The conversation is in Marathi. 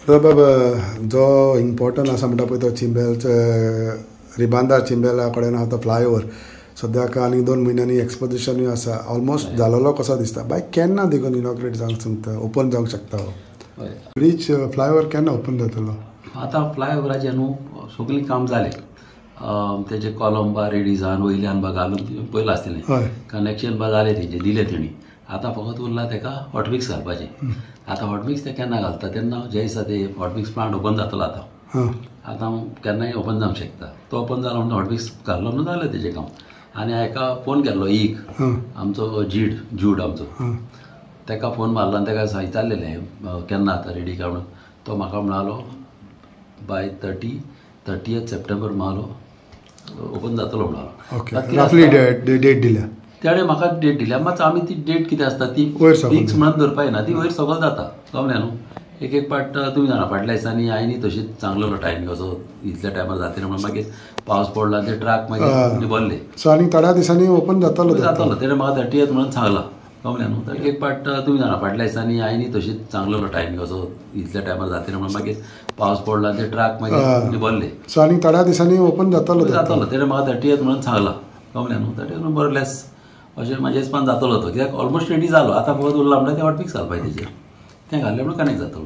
बाबा जो इम्पॉर्टंट आसा म्हणटा पळय तो चिंबेलचो रिबांदार चिंबेला कडेन आहा तो फ्लायओवर सद्याक आनी 2 म्हयन्यांनी एक्सपोजिशनूय आसा ऑलमोस्ट जालोलो कसो दिसता बाय केन्ना देखून इनॉग्रेट जावंक सांगता ओपन जावंक शकता हो ब्रिज फ्लायओवर केन्ना ओपन जातलो आतां फ्लायओवराचें न्हू सगळीं काम जालें तेजे कॉलम बा रेडी जावन वयल्यान बा घालून पयलें आसतलें कनेक्शन बा जालें तेजें दिलें तेणी आतां फकत उरलां तेका हॉटमिक्स घालपाचें आतां हॉटमिक्स ते केन्ना घालता तेन्ना जे दिसा ते हॉटमिक्स प्लांट ओपन जातलो आतां केन्नाय ओपन जावंक शकता तो ओपन जालो म्हणून हॉटमिक्स घाल्लो म्हणून जालें तेजें काम आनी हाका फोन केल्लो आमचो जूड आमचो ताका फोन मारलो आनी ताका सांगतालेलें केन्ना आतां रेडी काय म्हणून तो म्हाका म्हणालो बाय 30th सप्टेंबर म्हणालो ओपन जातलो म्हणालो डेट दिल्या तेणें म्हाका डेट दिल्या मात आमी ती डेट कितें आसता ती फिक्स म्हणून धरपाक ना ती वयर सकयल जाता कळ्ळें न्हू एक पाट तुमी जाणा फाटल्या दिसांनी हांवें तशीच चांगलो टायमींग असो इतल्या टायमार जातलें म्हणून मागीर पावस पडलो आनी ते ट्राक मागीर निबरले सो आनी थोड्या दिसांनी ओपन जातलो तेणें म्हाका 30th म्हणून सांगलां कळ्ळें न्हू तर एक पाट तुमी जाणा फाटल्या दिसांनी हांवें तशीच चांगलो टायमींग असो इतल्या टायमार जातलें म्हणून मागीर पावस पडलो आनी ते ट्राक मागीर निबरले सो आनी थोड्या दिसांनी ओपन जातलो तेणें म्हाका 30th म्हणून सांगलां कळ्ळें न्हू 30th म्हणून बरलेस अशें म्हाजे हिसपान जातलो तो कित्याक ऑलमोस्ट रेडी जालो आतां फकत उरला म्हणल्यार ते हॉटमिक्स घालपाक तेजें तें घाल्लें म्हणून कनेक्ट जातलो